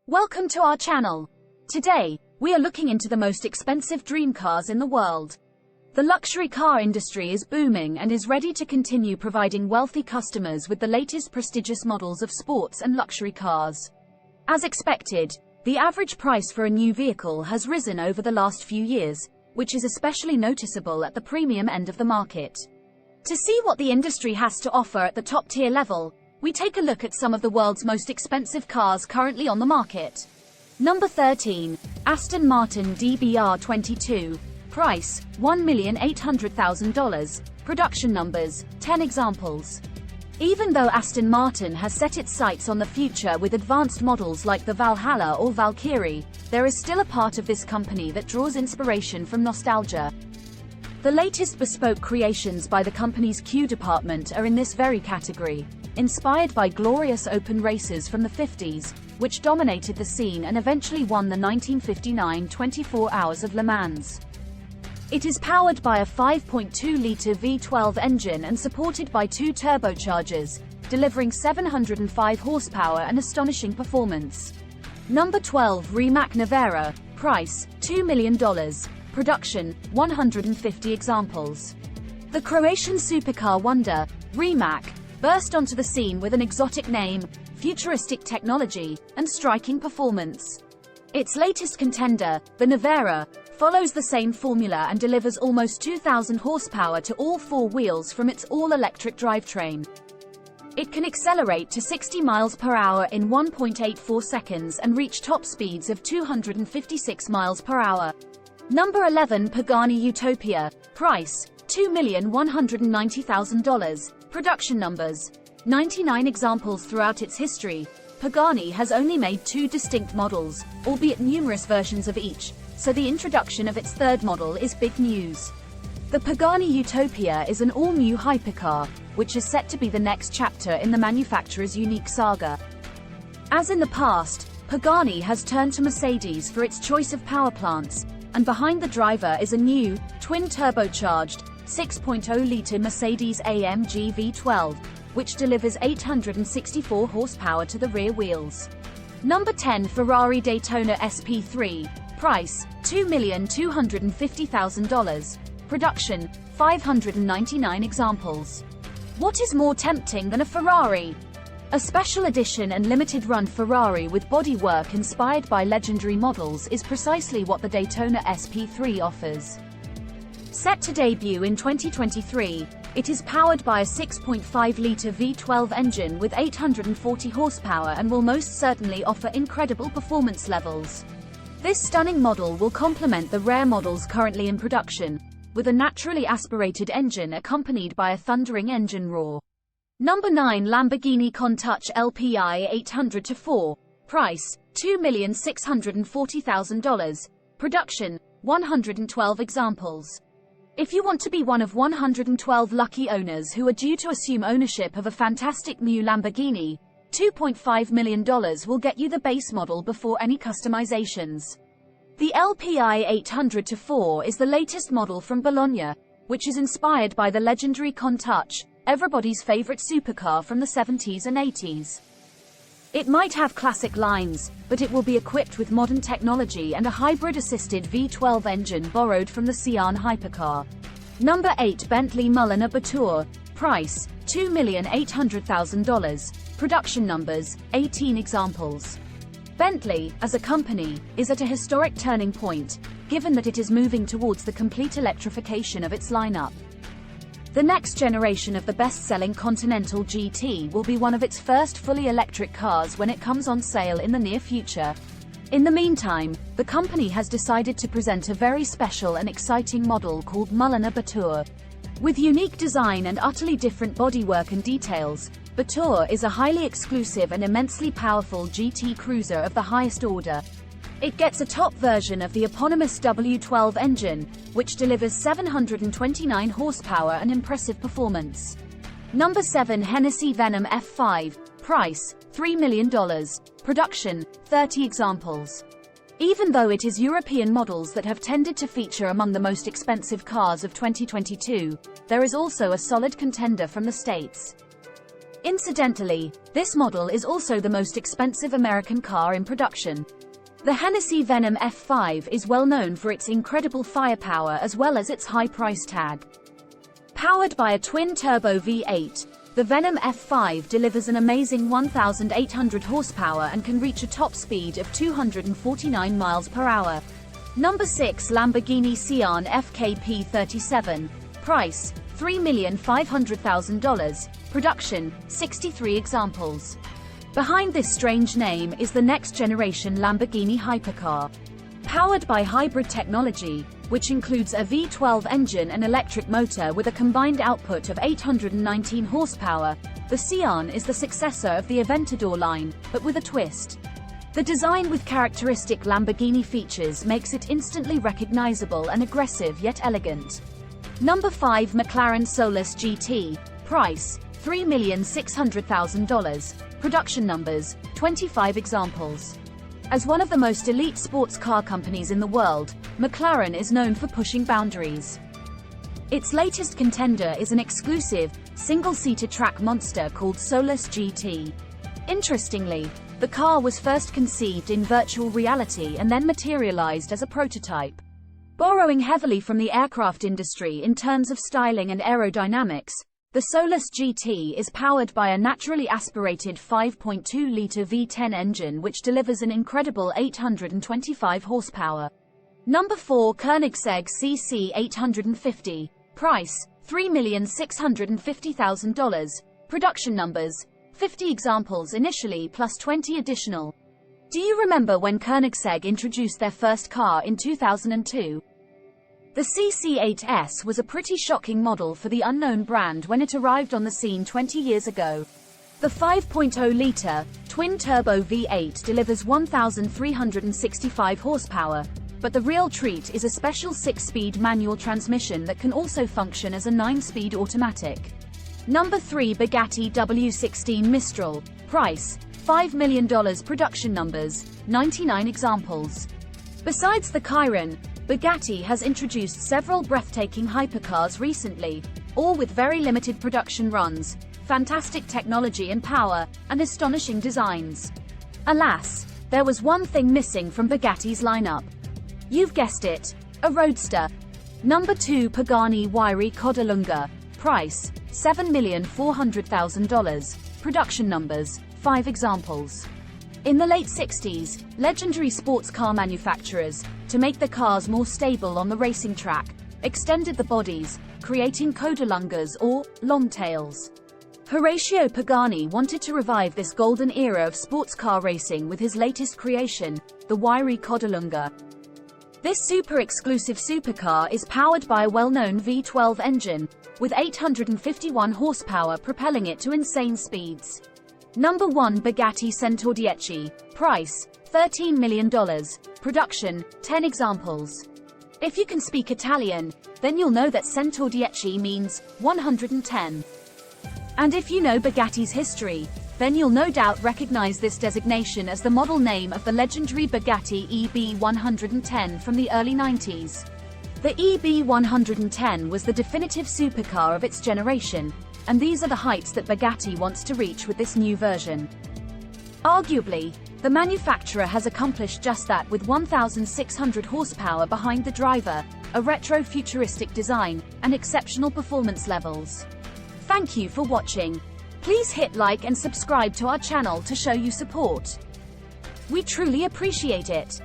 Welcome to our channel. Today, we are looking into the most expensive dream cars in the world. The luxury car industry is booming and is ready to continue providing wealthy customers with the latest prestigious models of sports and luxury cars. As expected, the average price for a new vehicle has risen over the last few years, which is especially noticeable at the premium end of the market. To see what the industry has to offer at the top-tier level, we take a look at some of the world's most expensive cars currently on the market. Number 13. Aston Martin DBR 22. Price, $1,800,000. Production numbers, 10 examples. Even though Aston Martin has set its sights on the future with advanced models like the Valhalla or Valkyrie, there is still a part of this company that draws inspiration from nostalgia. The latest bespoke creations by the company's Q department are in this very category, inspired by glorious open races from the 50s, which dominated the scene and eventually won the 1959 24 Hours of Le Mans. It is powered by a 5.2-litre V12 engine and supported by two turbochargers, delivering 705 horsepower and astonishing performance. Number 12. Rimac Nevera. Price, $2 million. Production, 150 examples. The Croatian supercar wonder, Rimac, burst onto the scene with an exotic name, futuristic technology, and striking performance. Its latest contender, the Nevera, follows the same formula and delivers almost 2,000 horsepower to all four wheels from its all-electric drivetrain. It can accelerate to 60 miles per hour in 1.84 seconds and reach top speeds of 256 miles per hour. Number 11. Pagani Utopia. Price, $2,190,000. Production numbers, 99 examples throughout its history. Pagani has only made two distinct models, albeit numerous versions of each, so the introduction of its third model is big news. The Pagani Utopia is an all-new hypercar, which is set to be the next chapter in the manufacturer's unique saga. As in the past, Pagani has turned to Mercedes for its choice of power plants, and behind the driver is a new, twin-turbocharged, 6.0-litre Mercedes-AMG V12, which delivers 864 horsepower to the rear wheels. Number 10. Ferrari Daytona SP3. Price, $2,250,000. Production, 599 examples. What is more tempting than a Ferrari? A special edition and limited-run Ferrari with bodywork inspired by legendary models is precisely what the Daytona SP3 offers. Set to debut in 2023, it is powered by a 6.5-litre V12 engine with 840 horsepower and will most certainly offer incredible performance levels. This stunning model will complement the rare models currently in production, with a naturally aspirated engine accompanied by a thundering engine roar. Number 9. Lamborghini Countach LPI 800-4. Price, $2,640,000. Production, 112 examples. If you want to be one of 112 lucky owners who are due to assume ownership of a fantastic new Lamborghini, $2.5 million will get you the base model before any customizations. The LPI 800-4 is the latest model from Bologna, which is inspired by the legendary Countach, everybody's favorite supercar from the 70s and 80s. It might have classic lines, but it will be equipped with modern technology and a hybrid-assisted V12 engine borrowed from the Sian hypercar. Number 8. Bentley Mulliner Batur. Price, $2,800,000. Production numbers, 18 examples. Bentley, as a company, is at a historic turning point, given that it is moving towards the complete electrification of its lineup. The next generation of the best-selling Continental GT will be one of its first fully electric cars when it comes on sale in the near future. In the meantime, the company has decided to present a very special and exciting model called Mulliner Batur. With unique design and utterly different bodywork and details, Batur is a highly exclusive and immensely powerful GT cruiser of the highest order. It gets a top version of the eponymous W12 engine, which delivers 729 horsepower and impressive performance. Number 7. Hennessey Venom F5. Price, $3 million. Production, 30 examples. Even though it is European models that have tended to feature among the most expensive cars of 2022, there is also a solid contender from the States. Incidentally, this model is also the most expensive American car in production. The Hennessey Venom F5 is well known for its incredible firepower as well as its high price tag. Powered by a twin-turbo V8, the Venom F5 delivers an amazing 1,800 horsepower and can reach a top speed of 249 miles per hour. Number 6. Lamborghini Sian FKP37. Price, $3,500,000. Production, 63 examples. Behind this strange name is the next-generation Lamborghini hypercar. Powered by hybrid technology, which includes a V12 engine and electric motor with a combined output of 819 horsepower, the Sian is the successor of the Aventador line, but with a twist. The design with characteristic Lamborghini features makes it instantly recognizable and aggressive yet elegant. Number 5. McLaren Solus GT. Price, $3,600,000. Production numbers, 25 examples. As one of the most elite sports car companies in the world, McLaren is known for pushing boundaries. Its latest contender is an exclusive, single-seater track monster called Solus GT. Interestingly, the car was first conceived in virtual reality and then materialized as a prototype. Borrowing heavily from the aircraft industry in terms of styling and aerodynamics, the Solus GT is powered by a naturally aspirated 5.2-liter V10 engine which delivers an incredible 825 horsepower. Number 4. Koenigsegg CC850. Price, $3,650,000. Production numbers, 50 examples initially plus 20 additional. Do you remember when Koenigsegg introduced their first car in 2002? The CC8S was a pretty shocking model for the unknown brand when it arrived on the scene 20 years ago. The 5.0-liter, twin-turbo V8 delivers 1,365 horsepower, but the real treat is a special 6-speed manual transmission that can also function as a 9-speed automatic. Number 3. Bugatti W16 Mistral. Price, $5 million. Production numbers, 99 examples. Besides the Chiron, Bugatti has introduced several breathtaking hypercars recently, all with very limited production runs, fantastic technology and power, and astonishing designs. Alas, there was one thing missing from Bugatti's lineup. You've guessed it, a roadster. Number 2. Pagani Huayra Cudalunga. Price, $7,400,000. Production numbers, 5 examples. In the late 60s, legendary sports car manufacturers, to make the cars more stable on the racing track, extended the bodies, creating Cudalungas or longtails. Horacio Pagani wanted to revive this golden era of sports car racing with his latest creation, the Huayra Cudalunga. This super-exclusive supercar is powered by a well-known V12 engine, with 851 horsepower propelling it to insane speeds. Number 1. Bugatti Centodieci. Price, $13 million. Production, 10 examples. If you can speak Italian, then you'll know that Centodieci means 110. And if you know Bugatti's history, then you'll no doubt recognize this designation as the model name of the legendary Bugatti EB110 from the early 90s. The EB110 was the definitive supercar of its generation, and these are the heights that Bugatti wants to reach with this new version. Arguably, the manufacturer has accomplished just that with 1,600 horsepower behind the driver, a retro-futuristic design, and exceptional performance levels. Thank you for watching. Please hit like and subscribe to our channel to show you support. We truly appreciate it.